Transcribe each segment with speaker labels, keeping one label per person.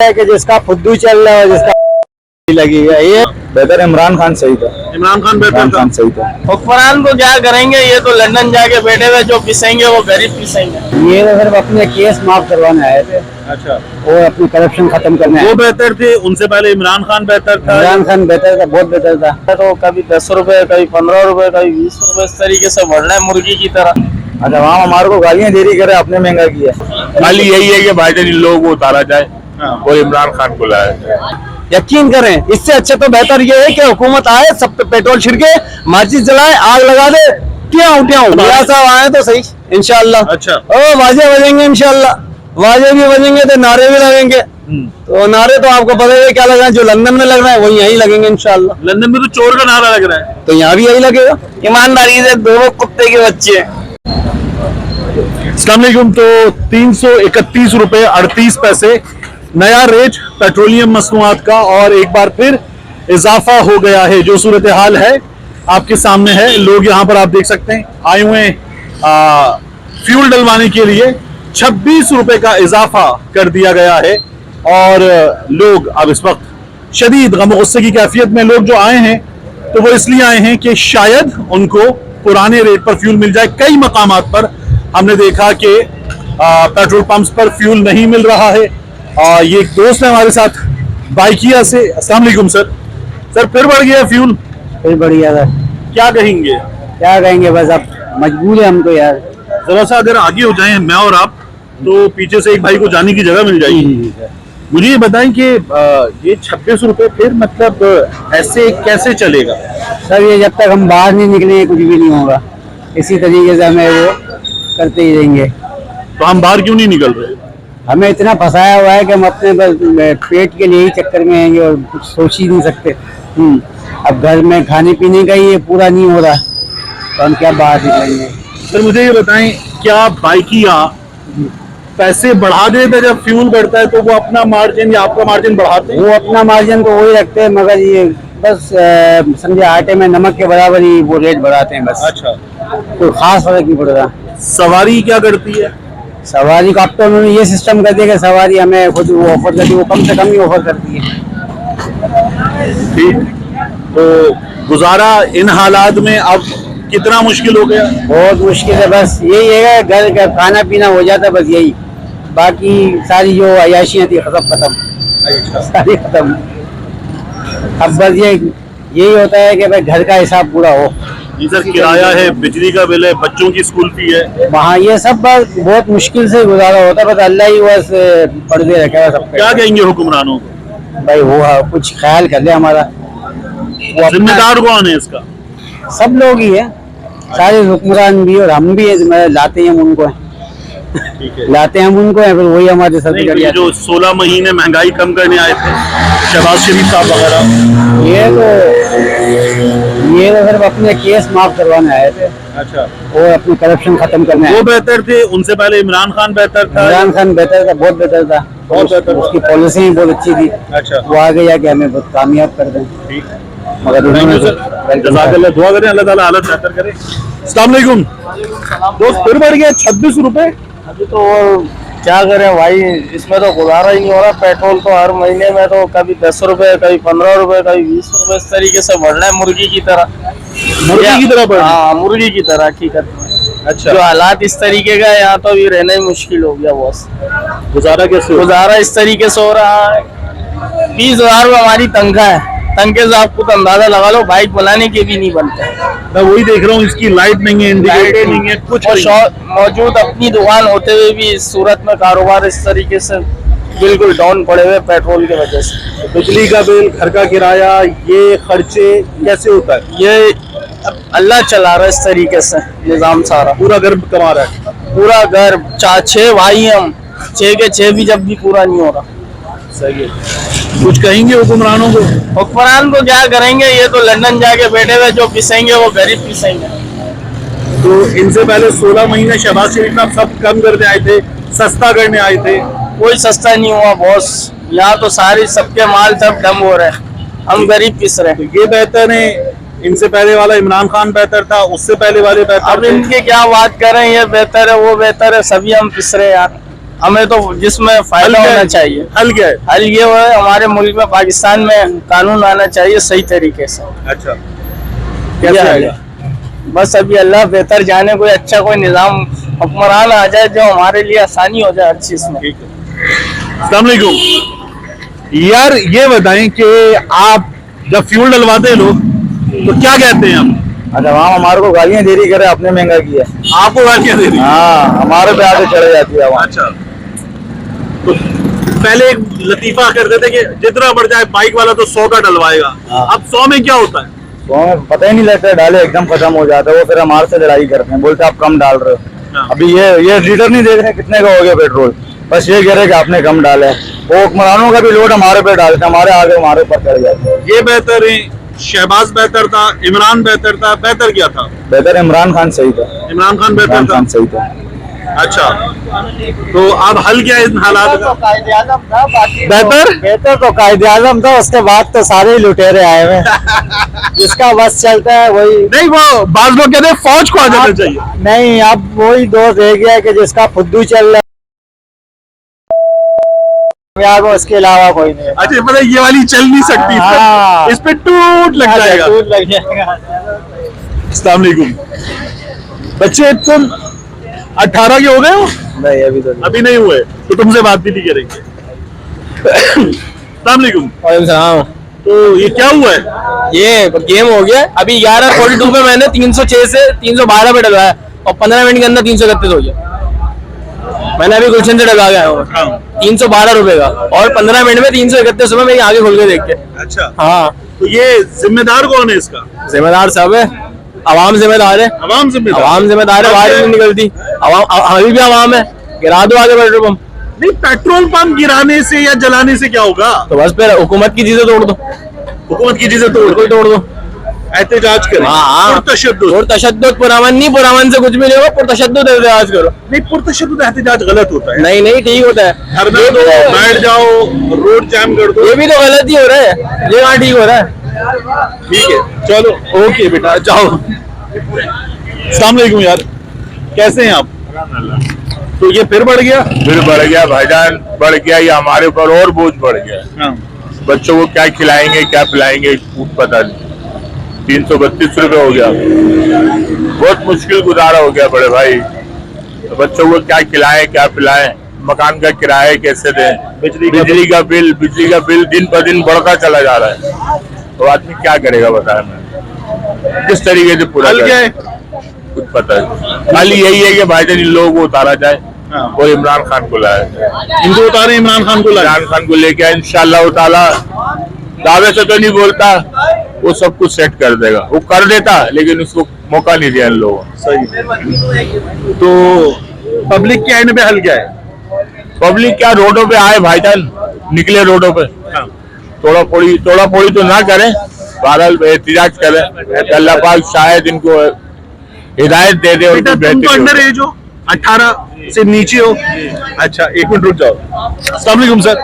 Speaker 1: है कि जिसका फुद्दू चल रहा है, जिसका लगी है, ये बेहतर इमरान खान सही था।
Speaker 2: इमरान खान बेहतर था।
Speaker 1: सही था।
Speaker 3: हुक्मरान को क्या करेंगे, ये तो लंदन जाके बैठे हुए जो पिसेंगे वो गरीब पिसेंगे।
Speaker 1: ये तो सिर्फ अपने केस माफ करवाने आए थे,
Speaker 2: अच्छा,
Speaker 1: वो अपनी करप्शन खत्म करने
Speaker 2: वो
Speaker 1: आए।
Speaker 2: बेहतर थे, उनसे पहले इमरान खान बेहतर था।
Speaker 1: इमरान खान बेहतर था, बहुत बेहतर था।
Speaker 3: तो कभी 10 रुपए, कभी 15 रुपए, कभी 20 रुपए, इस तरीके से बढ़ रहा है मुर्गी की तरह।
Speaker 1: अच्छा, वहाँ हमारे को गालियाँ दे रही करे, आपने महंगा किया।
Speaker 4: खाली यही है कि भाईजान इन लोगों को उतारा जाए और इमरान खान को लाया जाए।
Speaker 1: यकीन करें, इससे अच्छा तो बेहतर ये है कि हुकूमत आए, सब पे पेट्रोल छिड़के, माचिस जलाए, आग लगा दे, मियां साहब आए तो सही इंशाल्लाह।
Speaker 2: अच्छा,
Speaker 1: ओ बाजे बजेंगे इंशाल्लाह, बाजे भी बजेंगे तो नारे भी लगेंगे। तो नारे तो आपको पता है क्या लग रहा है, जो लंदन में लग रहा है वही यहीं लगेंगे इंशाल्लाह।
Speaker 2: लंदन में तो चोर का नारा लग रहा है,
Speaker 1: तो यहाँ भी यही लगेगा।
Speaker 3: ईमानदारी से दोनों कुत्ते के बच्चे हैं।
Speaker 2: अस्सलाम वालेकुम। तो 331 रुपए 38 पैसे नया रेट पेट्रोलियम मसनूआत का, और एक बार फिर इजाफा हो गया है। जो सूरत हाल है आपके सामने है। लोग यहाँ पर आप देख सकते हैं आए हुए फ्यूल डलवाने के लिए 26 रुपए का इजाफा कर दिया गया है। और लोग अब इस वक्त शदीद गम गुस्से की कैफियत में लोग जो आए हैं, तो वो इसलिए आए हैं कि शायद उनको पुराने रेट पर फ्यूल मिल जाए। कई मकामात पर हमने देखा कि पेट्रोल पंप्स पर फ्यूल नहीं मिल रहा है। ये एक दोस्त है हमारे साथ बाइकिया से। अस्सलाम वालेकुम सर। सर फिर बढ़ गया फ्यूल?
Speaker 1: फिर बढ़िया था।
Speaker 2: क्या कहेंगे?
Speaker 1: क्या कहेंगे, बस अब मजबूर है हम तो यार।
Speaker 2: जरा सा अगर आगे हो जाएं मैं और आप, तो पीछे से एक भाई को जाने की जगह मिल जाएगी। मुझे ये बताएं कि ये 26 रुपए फिर मतलब ऐसे कैसे चलेगा?
Speaker 1: सर ये जब तक हम बाहर नहीं निकलेंगे कुछ भी नहीं होगा, इसी तरीके से हमें वो करते ही रहेंगे।
Speaker 2: तो हम बाहर क्यों नहीं निकल रहे?
Speaker 1: हमें इतना फंसाया हुआ है कि हम अपने बस पेट के लिए ही चक्कर में आएंगे और कुछ सोच ही नहीं सकते। अब घर में खाने पीने का ही पूरा नहीं हो रहा, तो हम क्या बाहर निकलेंगे।
Speaker 2: सर मुझे ये बताएं, क्या बाइकिया पैसे बढ़ा देते जब फ्यूल बढ़ता है, तो वो अपना मार्जिन या आपका मार्जिन बढ़ाते हैं?
Speaker 1: वो अपना मार्जिन तो वही रखते हैं, मगर ये बस समझे आटे में नमक के बराबर ही वो रेट बढ़ाते हैं बस।
Speaker 2: अच्छा,
Speaker 1: कोई खास फर्क नहीं पड़ रहा।
Speaker 2: सवारी क्या करती है?
Speaker 1: सवारी का अब तो उन्होंने ये सिस्टम कर दिया कि सवारी हमें खुद वो ऑफर करती है, वो कम से कम ही ऑफर करती है।
Speaker 2: ठीक, तो गुजारा इन हालात में अब कितना मुश्किल हो गया?
Speaker 1: बहुत मुश्किल है, बस यही है, घर का खाना पीना हो जाता है बस यही, बाकी सारी जो अयाशियाँ थी खत्म सारी खत्म। अब बस यही होता है कि भाई घर का हिसाब पूरा हो।
Speaker 2: सर किराया है, बिजली का बिल है, बच्चों की स्कूल फी है,
Speaker 1: वहाँ ये सब बस बहुत मुश्किल से गुजारा होता है, बस अल्लाह ही बस पर्दे रखेगा सब पे।
Speaker 2: क्या कहेंगे हुक्मरानों को?
Speaker 1: भाई वो कुछ ख्याल कर ले हमारा।
Speaker 2: जिम्मेदार कौन है इसका?
Speaker 1: सब लोग ही है, सारे हुक्मरान भी और हम भी लाते हैं उनको,
Speaker 2: ठीक है,
Speaker 1: लाते हैं हम उनको हैं, फिर वही हमारे सर पे चढ़
Speaker 2: ये
Speaker 1: जाते
Speaker 2: जो 16 महीने महंगाई कम करने आए थे शहबाज शरीफ साहब वगैरह,
Speaker 1: हैं। ये तो सिर्फ अपने केस माफ करवाने आए थे,
Speaker 2: अच्छा,
Speaker 1: और अपनी करप्शन खत्म करने आए।
Speaker 2: वो बेहतर थे, उनसे पहले इमरान खान बेहतर था।
Speaker 1: इमरान खान बेहतर था, बहुत बेहतर था,
Speaker 2: बहुत बेहतर था।
Speaker 1: उसकी पॉलिसी बहुत अच्छी थी।
Speaker 2: अच्छा,
Speaker 1: वो आगे जाके हमें बहुत कामयाब कर दें।
Speaker 2: ठीक,
Speaker 1: मगर
Speaker 2: थैंक
Speaker 1: उन्होंने
Speaker 2: यू सर, जज़ाकल्लाह, दुआ करें अल्लाह ताला हालत बेहतर करे। अस्सलाम वालेकुम दोस्त, फिर बढ़ गया 26 रुपए।
Speaker 3: अभी तो क्या करें भाई, इसमें तो गुजारा ही नहीं हो रहा। पेट्रोल तो हर महीने में तो कभी 10 रुपए, कभी 15 रुपए, कभी 20 रुपए, इस तरीके से बढ़ रहा है मुर्गी की तरह।
Speaker 2: मुर्गी की तरह बढ़ रहा है?
Speaker 3: हाँ, मुर्गी की तरह हकीकत में।
Speaker 2: अच्छा,
Speaker 3: जो हालात इस तरीके का है, यहाँ तो अभी रहना ही मुश्किल हो गया बॉस।
Speaker 2: गुजारा कैसे?
Speaker 3: गुजारा इस तरीके से हो रहा है, 20,000 रुपये हमारी तनख्वाह है। तनखे से आप खुद अंदाजा लगा लो, बाइक बनाने के भी नहीं बनते।
Speaker 2: मैं वही देख रहा हूँ, इसकी लाइट नहीं है, इंडिकेटर नहीं है, कुछ
Speaker 3: मौजूद अपनी दुकान होते हुए भी इस सूरत में कारोबार इस तरीके से बिल्कुल डाउन पड़े हुए पेट्रोल की वजह से।
Speaker 2: बिजली का बिल, घर का किराया, ये खर्चे कैसे होता है?
Speaker 3: ये अल्लाह चला रहा है इस तरीके से निजाम सारा।
Speaker 2: पूरा घर कमा रहा है,
Speaker 3: पूरा घर, 6 भाई हम, 6 के 6 भी जब भी पूरा नहीं हो रहा।
Speaker 2: सही है। कुछ कहेंगे हुक्मरानों को?
Speaker 3: हुक्मरान को क्या करेंगे, ये तो लंदन जाके बैठे हुए जो पिसेंगे वो गरीब पिसेंगे।
Speaker 2: तो इनसे पहले 16 महीने शहबाज शरीफ साहब सब कम करने आए थे, सस्ता करने आए थे,
Speaker 3: कोई सस्ता नहीं हुआ बॉस। यहाँ तो सारी सबके माल सब डम हो रहे हैं, हम गरीब पिस रहे हैं।
Speaker 2: ये बेहतर है, इनसे पहले वाला इमरान खान बेहतर था, उससे पहले वाले बेहतर
Speaker 3: अब
Speaker 2: थे।
Speaker 3: इनकी क्या बात करें, ये बेहतर है वो बेहतर है, सभी हम पिस रहे हैं यार। हमें तो जिसमें फायदा होना चाहिए।
Speaker 2: हल क्या है?
Speaker 3: हल ये हुआ है हमारे मुल्क में, पाकिस्तान में कानून आना चाहिए सही तरीके से।
Speaker 2: अच्छा,
Speaker 3: ये
Speaker 2: कैसे
Speaker 3: है।
Speaker 2: आएगा?
Speaker 3: बस अभी अल्लाह बेहतर जाने, कोई अच्छा कोई निजाम हुक्मरान आ जाए जो हमारे लिए आसानी हो जाए हर चीज में।
Speaker 2: अस्सलाम वालेकुम। यार ये बताएं कि आप जब फ्यूल डलवाते हैं लोग तो क्या कहते हैं आप?
Speaker 1: अच्छा, वहाँ हमारे को गालियाँ दे रही, करे आपने महंगा किया।
Speaker 2: आपको गालियां दे रही?
Speaker 1: हाँ, हमारे पे आके चढ़ जाती है वहाँ।
Speaker 2: अच्छा, तो पहले एक लतीफा करते थे कि जितना बढ़ जाए बाइक वाला तो 100 का डलवाएगा।
Speaker 1: हाँ।
Speaker 2: अब 100 में क्या होता है?
Speaker 1: तो हमें पता ही नहीं लगता, डाले एकदम खत्म हो जाता है। वो फिर हमारे से लड़ाई करते हैं, बोलते आप कम डाल रहे हो।
Speaker 2: हाँ।
Speaker 1: अभी ये लीटर नहीं देख रहे कितने का हो गया पेट्रोल, बस ये कह रहे कि आपने कम डाला है। वो हुक्मरानों का भी लोड हमारे पे डालते हैं, हमारे आगे हमारे ऊपर चढ़ जाते हैं।
Speaker 2: ये बेहतर है, शहबाज बेहतर था, इमरान बेहतर था, बेहतर क्या था?
Speaker 1: बेहतर इमरान खान सही था।
Speaker 2: इमरान खान बेहतर
Speaker 1: इमरान
Speaker 2: था।
Speaker 1: खान सही था।
Speaker 2: अच्छा, तो अब हल क्या है इन हालात का? बेहतर?
Speaker 1: बेहतर तो कायदे आजम था, उसके बाद तो सारे ही लुटेरे आए हुए हैं। जिसका बस चलता है वही।
Speaker 2: नहीं, वो बाज लोग कहते हैं फौज को आ जाना चाहिए।
Speaker 1: नहीं, अब वही दौर रह गया है कि जिसका फुद्दू चल रहा है, उसके अलावा कोई नहीं।
Speaker 2: अच्छा, मतलब ये वाली चल नहीं सकती,
Speaker 1: हाँ।
Speaker 2: इस पे टूट लग जाएगा।
Speaker 1: लग जाएगा।
Speaker 2: अस्सलाम वालेकुम। बच्चे तुम 18 के हो गए हो?
Speaker 1: नहीं, अभी तो
Speaker 2: अभी नहीं हुए तो तुमसे बात भी नहीं करेंगे। अस्सलाम वालेकुम। तो ये क्या हुआ है?
Speaker 3: ये गेम हो गया। अभी 11:42 पे मैंने 306 से 312 पे डलवाया और 15 मिनट के अंदर 331 हो गया। मैंने अभी गुलशन से डलवा गया हूँ 312 रुपए का, और 15 मिनट में 331 रुपए मेरी आगे खुल के देख के।
Speaker 2: अच्छा,
Speaker 3: हाँ,
Speaker 2: तो ये जिम्मेदार कौन है इसका?
Speaker 3: जिम्मेदार सब है, अवाम जिम्मेदार है।
Speaker 2: अवाम जिम्मेदार?
Speaker 3: अवाम जिम्मेदार है, बाहर नहीं निकलती अवाम। अभी भी अवाम है, गिरा दो आगे पेट्रोल पंप।
Speaker 2: नहीं, पेट्रोल पंप गिराने से या जलाने से क्या होगा?
Speaker 3: तो बस फिर हुकूमत की चीजें तोड़ दो,
Speaker 2: हुकूमत की चीजें तोड़
Speaker 3: तोड़ दो।
Speaker 2: एहतजाज करें।
Speaker 3: हाँ।
Speaker 2: पुरतशद्दुद।
Speaker 3: और तशद्दुद पुरअमन नहीं, पुरअमन से कुछ भी नहीं होगा, पुरतशद्दुद एहतजाज करो।
Speaker 2: नहीं, पुरतशद्दुद एहतजाज गलत होता है।
Speaker 3: नहीं नहीं, ठीक होता है।
Speaker 2: धरना दो, बैठ जाओ, रोड जाम कर दो।
Speaker 3: ये भी तो गलत ही हो रहा है, ये कहाँ ठीक हो रहा है?
Speaker 2: ठीक है, चलो, ओके बेटा, जाओ। अस्सलाम वालेकुम यार, कैसे हैं आप? तो ये फिर बढ़ गया?
Speaker 4: फिर बढ़ गया भाईजान, बढ़ गया। ये हमारे ऊपर और बोझ बढ़ गया।
Speaker 2: हाँ।
Speaker 4: बच्चों को क्या खिलाएंगे, क्या पिलाएंगे, कुछ पता नहीं। 332 रुपए हो गया। बहुत मुश्किल गुजारा हो गया बड़े भाई। तो बच्चों को क्या खिलाएं, क्या पिलाएं, मकान का किराया कैसे दें, बिजली का बिल दिन पर दिन बढ़ता चला जा रहा है। तो आदमी क्या करेगा बताया मैं, किस तरीके से पूरा
Speaker 2: करें?
Speaker 4: कुछ पता नहीं। खाली यही है कि भाईजान इन लोगों को उतारा जाए और इमरान खान को लाया जाए।
Speaker 2: इनको उतारे, इमरान खान को लाए।
Speaker 4: इमरान खान को लेके आए, इंशाल्लाह ताला। दावे से तो नहीं बोलता, वो सब कुछ सेट कर देगा। वो कर देता, लेकिन उसको मौका नहीं दिया इन लोगों ने।
Speaker 2: सही। तो पब्लिक के एंड पे हल क्या है?
Speaker 4: पब्लिक क्या रोडों पे आए भाईजान, निकले रोडों पे। तोड़ा फोड़ी तो ना करें, बहरहाल एहतजाज करें। अल्लाह पाक शायद इनको हिदायत दे दे।
Speaker 2: बेटा, तुम तो अंडर एज हो, 18 से नीचे हो। अच्छा, एक मिनट रुक जाओ। अस्सलाम वालेकुम सर।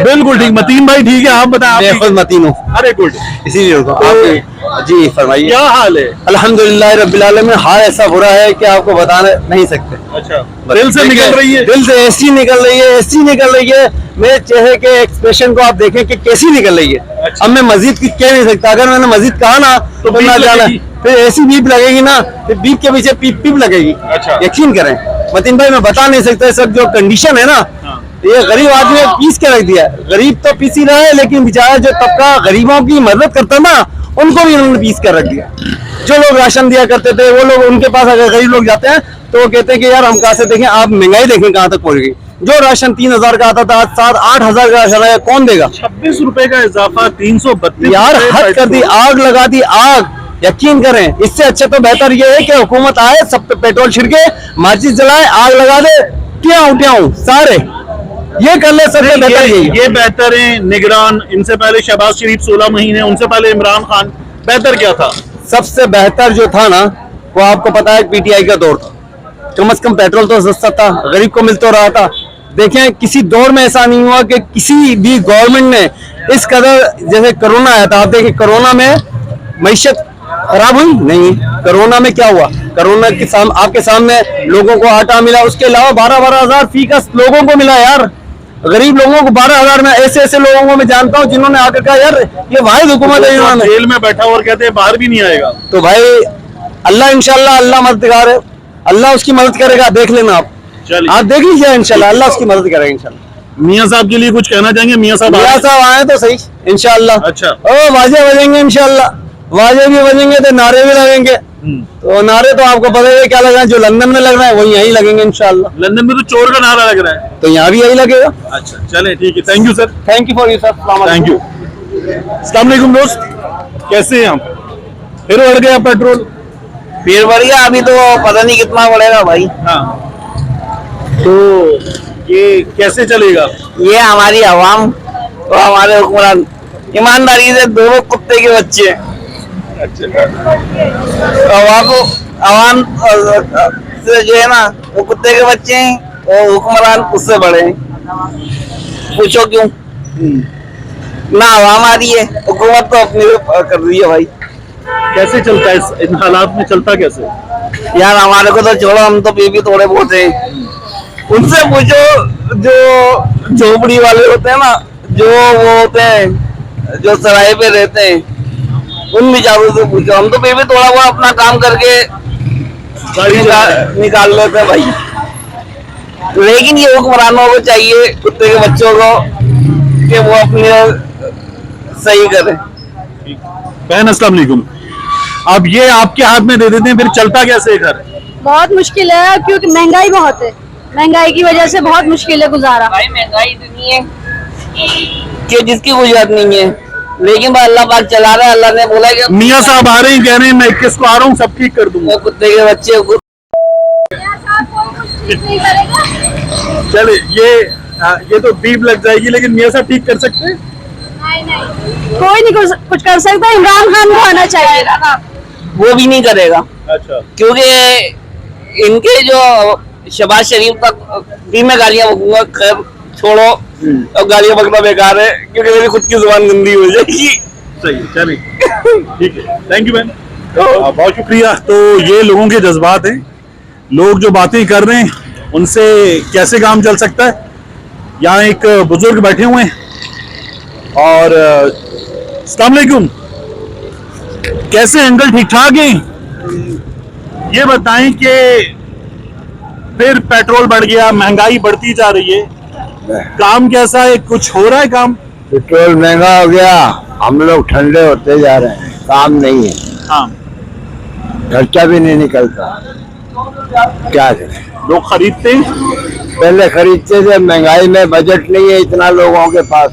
Speaker 2: बिल्कुल ठीक, मतीन भाई ठीक है। आप बताएं।
Speaker 1: मैं खुद मतीन हूँ,
Speaker 2: अरे गुड,
Speaker 1: इसीलिए रुका। आप जी फरमाइए।
Speaker 2: क्या हाल है?
Speaker 1: अल्हम्दुलिल्लाह रब्बिल आलमीन। हाल ऐसा बुरा है कि आपको बताना नहीं सकते।
Speaker 2: अच्छा, दिल से निकल रही है?
Speaker 1: दिल से ऐसी निकल रही है, ऐसी निकल रही है। मेरे चेहरे के एक्सप्रेशन को आप देखें कि कैसी निकल रही है।
Speaker 2: अच्छा।
Speaker 1: अब मैं मजीद कह नहीं सकता। अगर मैंने मजीद कहा ना तो
Speaker 2: बीप
Speaker 1: मैं जाना,
Speaker 2: लगेगी।
Speaker 1: फिर ऐसी बीप लगेगी ना, फिर बीप के पीछे पीप पीप लगेगी।
Speaker 2: अच्छा।
Speaker 1: यकीन करें मतीन भाई, मैं बता नहीं सकता। सब जो कंडीशन है ना, ये गरीब आदमी ने पीस के रख दिया। गरीब तो पीस ही रहा है, लेकिन बेचारा जो तबका गरीबों की मदद करता ना, उनको भी उन्होंने पीस कर रख दिया। जो लोग राशन दिया करते थे, वो लोग, उनके पास अगर गरीब लोग जाते हैं तो वो कहते हैं कि यार हम कहाँ से देखें, आप महंगाई देखें कहाँ तक पहुंच गई। जो राशन 3000 का आता था, आज 7-8 हजार का राशन है, कौन देगा?
Speaker 2: 26 रुपए का इजाफा, 332
Speaker 1: यार हद कर दी, आग लगा दी, आग। यकीन करें, इससे अच्छा तो बेहतर ये है कि हुकूमत आए, सब पे पेट्रोल छिड़के, माचिस जलाए, आग लगा दे, ट्याऊं सारे ये कर ले। सबसे बेहतर
Speaker 2: ये बेहतर है निगरान। इनसे पहले शहबाज शरीफ 16 महीने, उनसे पहले इमरान खान। बेहतर क्या था?
Speaker 1: सबसे बेहतर जो था ना, वो आपको पता है पीटीआई का दौर था। कम से कम पेट्रोल तो सस्ता था, गरीब को मिल तो रहा था। देखें, किसी दौर में ऐसा नहीं हुआ कि किसी भी गवर्नमेंट ने इस कदर, जैसे कोरोना आया था, आप देखिए कोरोना में मईशत खराब हुई नहीं। कोरोना में क्या हुआ, कोरोना के आपके सामने लोगों को आटा मिला, उसके अलावा 12,000 फी का लोगों को मिला यार। गरीब लोगों को 12,000 में ऐसे ऐसे लोगों को मैं जानता हूँ जिन्होंने आकर कहा यार ये वाहिद हुकूमत है इन्होंने।
Speaker 2: जेल में बैठा और कहते हैं बाहर भी नहीं आएगा।
Speaker 1: तो भाई अल्लाह इंशाल्लाह, अल्लाह मददगार है, अल्लाह उसकी मदद करेगा। देख लेना आप देख लीजिए, इंशाल्लाह अल्लाह उसकी मदद करेगा इंशाल्लाह।
Speaker 2: मियाँ साहब के लिए कुछ कहना चाहेंगे? मियाँ साहब
Speaker 1: आए तो सही इंशाल्लाह।
Speaker 2: अच्छा,
Speaker 1: ओ वाजे बजेंगे इंशाल्लाह, वाजे भी बजेंगे तो नारे भी लगेंगे। तो नारे तो आपको पता है क्या लग रहा है, जो लंदन में लग रहा है वही यहीं लगेंगे इंशाल्लाह।
Speaker 2: लंदन में तो चोर का नारा लग रहा है,
Speaker 1: तो यहाँ भी यही लगेगा।
Speaker 2: अच्छा चले ठीक है, thank you sir.
Speaker 1: Thank you for you sir,
Speaker 2: thank you. अस्सलाम वालेकुम दोस्त, कैसे हैं आप? फिर बढ़ गया पेट्रोल?
Speaker 1: फिर बढ़ गया, अभी तो पता नहीं कितना बढ़ेगा भाई।
Speaker 2: हाँ, तो ये कैसे चलेगा?
Speaker 1: ये हमारी आवाम और हमारे हुक्मरान ईमानदारी से दोनों कुत्ते के बच्चे हैं। आवाम से जो है ना वो कुत्ते के बच्चे हैं और हुक्मरान उससे बड़े हैं। पूछो क्यों? ना आवाम आ रही है, हुकूमत तो अपनी कर रही है भाई।
Speaker 2: कैसे चलता है इन हालात में, चलता कैसे?
Speaker 1: यार हमारे को तो छोड़ो, हम तो भी थोड़े बहुत हैं। उनसे पूछो जो झोपड़ी वाले होते हैं ना, जो वो होते हैं जो सराय पे रहते हैं, उन बेचारों से पूछो। हम तो भी थोड़ा बहुत अपना काम करके निकाल लेते हैं भाई। लेकिन ये हुक्मरानों को चाहिए, कुत्ते के बच्चों को, कि वो अपनी सही करें।
Speaker 2: बहन अस्सलाम वालेकुम, अब ये आपके हाथ में दे देते हैं, फिर चलता कैसे घर?
Speaker 5: बहुत मुश्किल है क्योंकि महंगाई बहुत है, महंगाई की वजह से बहुत मुश्किल है गुजारा।
Speaker 1: भाई महंगाई इतनी है कि जिसकी कोई जरूरत नहीं है, लेकिन भाई अल्लाह पाक चला रहा है। अल्लाह ने बोला कि
Speaker 2: मियाँ साहब आ रहे हैं, कह रहे हैं मैं 21 को आ रहा हूँ, सब ठीक कर दूंगा।
Speaker 1: कुत्ते के बच्चे को
Speaker 2: चले ये तो बीप लग जाएगी, लेकिन मियाँ साहब ठीक कर सकते हैं?
Speaker 5: कोई नहीं कुछ कर सकता, इमरान खान को आना चाहिए।
Speaker 1: वो भी नहीं करेगा।
Speaker 2: अच्छा,
Speaker 1: क्योंकि इनके जो शहबाज शरीफ तक भी मैं गालियां बकूंगा, खैर छोड़ो, अब गालियां बकना बेकार है क्योंकि मेरी खुद की जुबान गंदी हो जाएगी।
Speaker 2: सही है, चलिए ठीक है, थैंक यू मैम, बहुत शुक्रिया। तो ये लोगों के जज्बात हैं, लोग जो बातें कर रहे हैं उनसे कैसे काम चल सकता है। यहाँ एक बुजुर्ग बैठे हुए हैं और अस्सलाम वालेकुम, कैसे अंकल? ठीक ठाक हैं? ये बताएं कि फिर पेट्रोल बढ़ गया, महंगाई बढ़ती जा रही है, काम कैसा है? कुछ हो रहा है काम?
Speaker 6: पेट्रोल महंगा हो गया, हम लोग ठंडे होते जा रहे हैं, काम नहीं है।
Speaker 2: हाँ,
Speaker 6: खर्चा भी नहीं निकलता, क्या करें?
Speaker 2: लोग खरीदते हैं,
Speaker 6: पहले खरीदते थे, महंगाई में बजट नहीं है इतना लोगों के पास।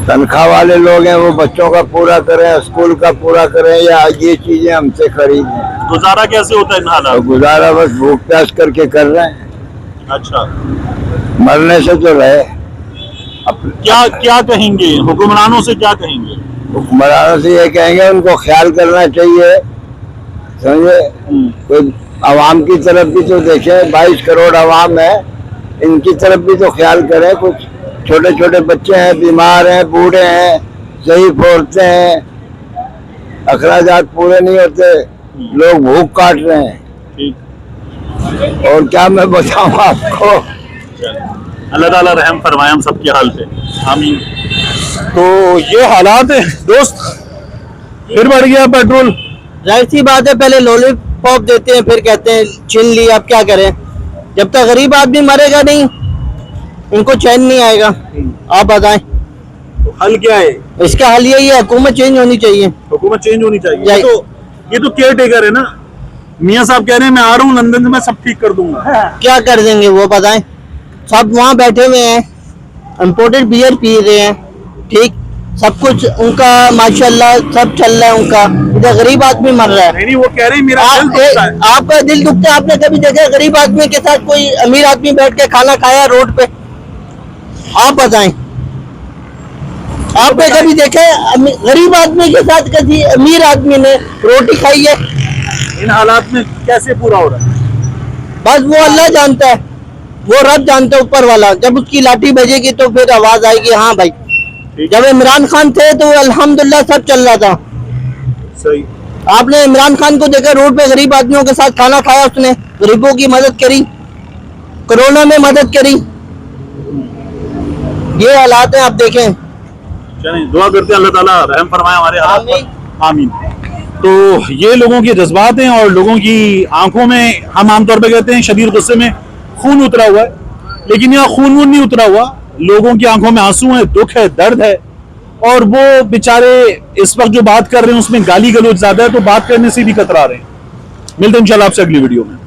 Speaker 6: तनख्वाह वाले लोग हैं, वो बच्चों का पूरा करें, स्कूल का पूरा करें, या ये चीजें हमसे खरीदें।
Speaker 2: गुजारा कैसे होता है इन
Speaker 6: तो
Speaker 2: हालात?
Speaker 6: गुजारा बस भूख प्यास करके कर रहे हैं,
Speaker 2: अच्छा,
Speaker 6: मरने से तो रहे।
Speaker 2: क्या क्या कहेंगे हुक्मरानों से, क्या कहेंगे?
Speaker 6: हुक्मरानों से ये कहेंगे उनको ख्याल करना चाहिए, समझे? कोई आवाम की तरफ भी तो देखे, 22 करोड़ आवाम है, इनकी तरफ भी तो ख्याल करें। कुछ छोटे छोटे बच्चे हैं, बीमार हैं, बूढ़े हैं, सही फोड़ते हैं, अखराजात पूरे नहीं होते, लोग भूख काट रहे हैं।
Speaker 2: ठीक,
Speaker 6: और क्या मैं बताऊं आपको।
Speaker 2: अल्लाह ताला रहम फरमाए हम सबके हाल पे, आमीन। तो ये हालात है दोस्त, फिर बढ़ गया पेट्रोल।
Speaker 1: जाहिर सी बात है, पहले लॉलीपॉप देते हैं, फिर कहते हैं छीन ली। अब क्या करें, जब तक गरीब आदमी मरेगा नहीं इनको चैन नहीं आएगा। आप बताएं
Speaker 2: तो हल क्या है?
Speaker 1: इसका हल यही है, हुकूमत चेंज होनी चाहिए।
Speaker 2: हुकूमत चेंज होनी चाहिए। ये तो केयर टेकर है ना, मियाँ साहब कह रहे हैं मैं आ रहा हूँ लंदन से, मैं सब ठीक कर दूंगा।
Speaker 1: क्या कर देंगे वो बताएं? सब वहाँ बैठे हुए हैं, इम्पोर्टेड बियर पी रहे हैं, ठीक, सब कुछ उनका माशाल्लाह सब चल रहा है उनका, इधर गरीब आदमी मर रहा है।
Speaker 2: नहीं वो कह रहे हैं मेरा दिल दुखता है।
Speaker 1: आपका दिल दुखता है? आपने कभी देखा गरीब आदमी के साथ कोई अमीर आदमी बैठ के खाना खाया रोड पे? आप बताएं, आपने कभी देखा है गरीब आदमी के साथ कभी अमीर आदमी ने रोटी खाई है?
Speaker 2: इन हालात में कैसे पूरा हो रहा है?
Speaker 1: बस वो अल्लाह जानता है, वो रब जानता है, ऊपर वाला। जब उसकी लाठी बजेगी तो फिर आवाज आएगी। हाँ भाई, जब इमरान खान थे तो अल्हम्दुलिल्लाह सब चल रहा था,
Speaker 2: सही।
Speaker 7: आपने इमरान खान को देखा, रोड पे गरीब आदमियों के साथ खाना खाया, उसने गरीबों की मदद करी, कोरोना में मदद करी। ये हालात हैं, आप देखें।
Speaker 2: चलिए दुआ करते हैं अल्लाह ताला रहम फरमाए हमारे हालात पर। आमीन। तो ये लोगों के जज्बात हैं और लोगों की आंखों में, हम आमतौर पे कहते हैं शदीद गुस्से में खून उतरा हुआ है, लेकिन यहाँ खून वून नहीं उतरा हुआ, लोगों की आंखों में आंसू है, दुख है, दर्द है। और वो बेचारे इस वक्त जो बात कर रहे हैं उसमें गाली गलौज ज्यादा है, तो बात करने से भी कतरा रहे हैं। मिलते हैं इंशाल्लाह आपसे अगली वीडियो में।